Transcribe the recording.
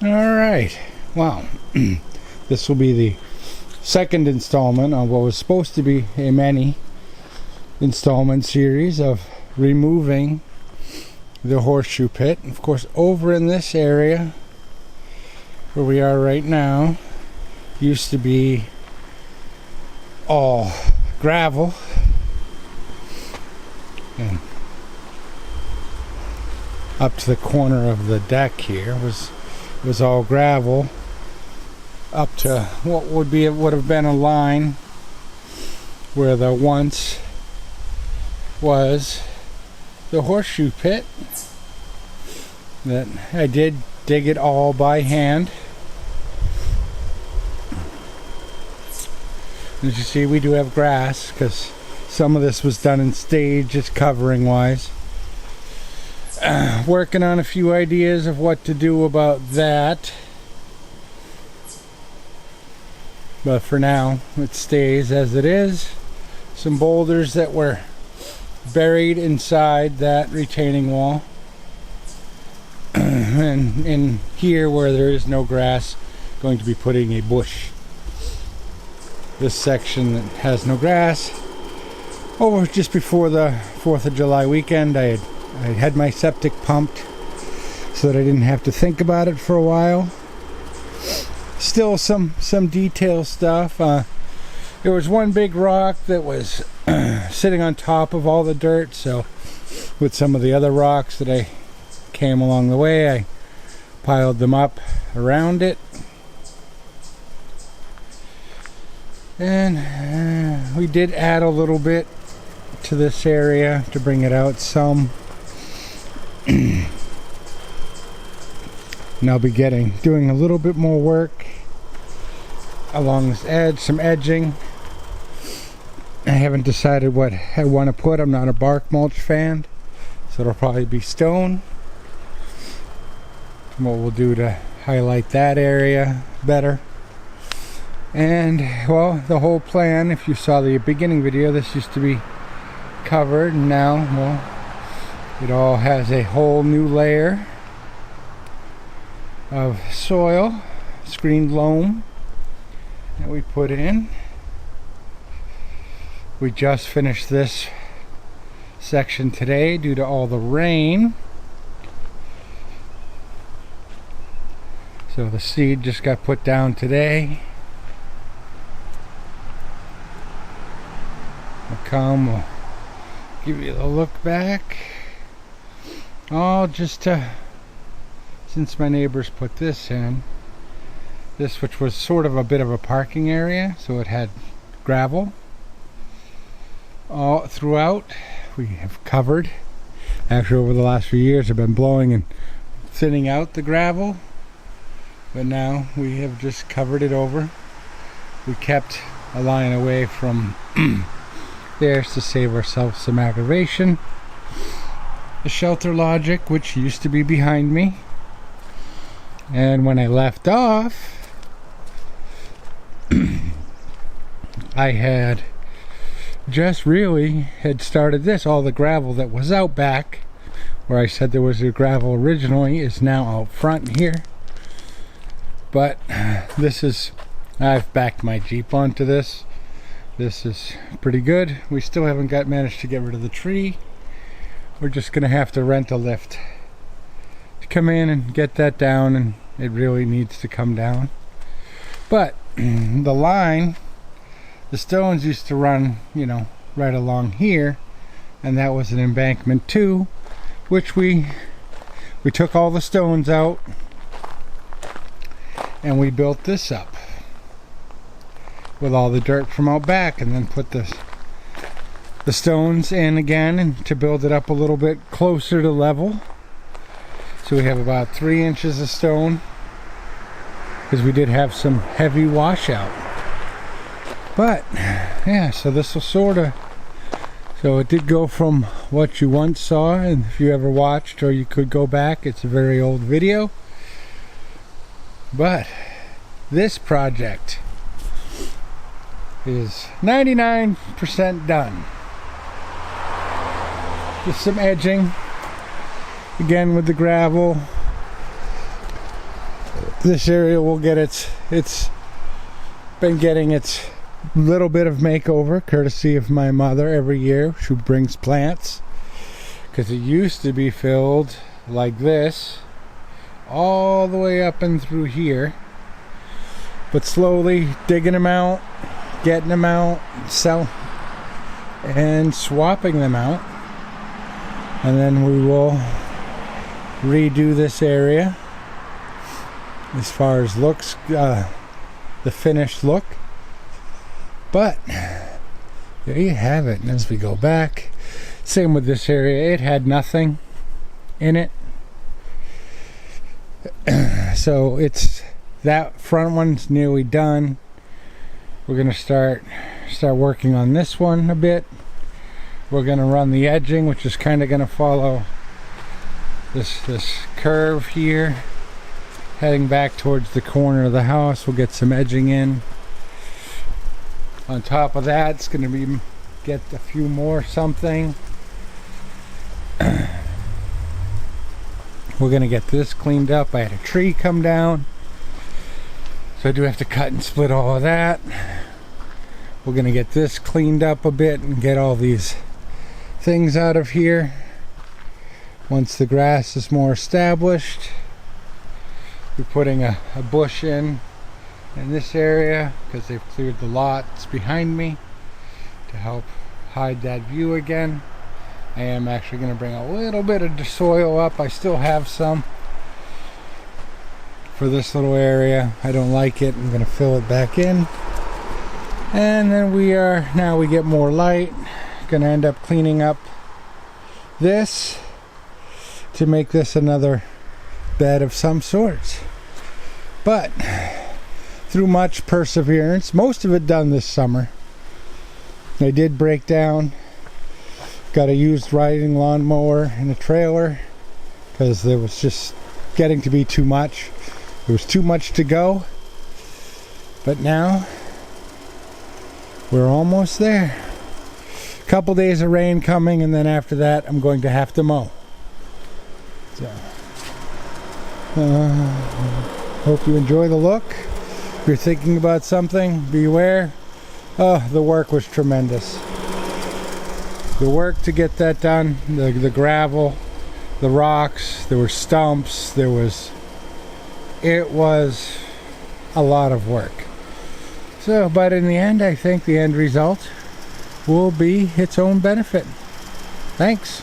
Alright, well, this will be the second installment of what was supposed to be a many installment series of removing the horseshoe pit. Of course, over in this area where we are right now used to be all gravel, and up to the corner of the deck here was all gravel up to what would have been a line where the once was the horseshoe pit. That I did dig it all by hand. As you see, we do have grass because some of this was done in stages, covering wise. Working on a few ideas of what to do about that, but for now it stays as it is. Some boulders that were buried inside that retaining wall, and in here where there is no grass, going to be putting a bush. This section that has no grass, over just before the 4th of July weekend, I had my septic pumped so that I didn't have to think about it for a while. Still some detail stuff. There was one big rock that was sitting on top of all the dirt, so with some of the other rocks that I came along the way, I piled them up around it. And we did add a little bit to this area to bring it out some. And I'll be doing a little bit more work along this edge, some edging. I haven't decided what I want to put. I'm not a bark mulch fan, so it'll probably be stone. And what we'll do to highlight that area better. And well, the whole plan, if you saw the beginning video, this used to be covered, and now, well, it all has a whole new layer of soil, screened loam that we put in. We just finished this section today due to all the rain. So the seed just got put down today. We'll give you a look back. Oh, since my neighbors put this in, this which was sort of a bit of a parking area, so it had gravel all throughout. We have covered, actually over the last few years I've been blowing and thinning out the gravel, but now we have just covered it over. We kept a line away from theirs to save ourselves some aggravation. The Shelter Logic, which used to be behind me, and when I left off, I had just really had started this. All the gravel that was out back where I said there was a gravel originally is now out front here, but I've backed my Jeep onto this. This is pretty good. We still haven't managed to get rid of the tree. We're just gonna have to rent a lift to come in and get that down, and it really needs to come down. But the line, the stones used to run, right along here, and that was an embankment too, which we took all the stones out and we built this up with all the dirt from out back, and then put the stones in again and to build it up a little bit closer to level. So we have about 3 inches of stone, because we did have some heavy washout. But yeah, so this will so it did go from what you once saw, and if you ever watched, or you could go back, it's a very old video. But this project is 99% done. Just some edging again with the gravel. this area will get it's been getting its little bit of makeover courtesy of my mother every year. Who brings plants, because it used to be filled like this all the way up and through here, but slowly digging them out, getting them out, and swapping them out, and then we will redo this area as far as looks, the finished look. But there you have it. And as we go back, same with this area, it had nothing in it. So it's that front one's nearly done. We're gonna start working on this one a bit. We're gonna run the edging, which is kind of gonna follow this curve here, heading back towards the corner of the house. We'll get some edging in. On top of that, it's gonna be get a few more something. We're gonna get this cleaned up. I had a tree come down, so I do have to cut and split all of that. We're gonna get this cleaned up a bit and get all these things out of here. Once the grass is more established, we're putting a bush in this area because they've cleared the lots behind me to help hide that view again. I am actually going to bring a little bit of soil up. I still have some for this little area. I don't like it. I'm going to fill it back in. And then we get more light. Going to end up cleaning up this to make this another bed of some sorts. But through much perseverance, most of it done this summer. I did break down, got a used riding lawnmower in a trailer because there was just getting to be too much. There was too much to go. But now we're almost there. A couple days of rain coming, and then after that I'm going to have to mow. So hope you enjoy the look. If you're thinking about something, beware. Oh, the work was tremendous. The work to get that done, the gravel, the rocks, there were stumps, it was a lot of work. So, but in the end, I think the end result will be its own benefit. Thanks.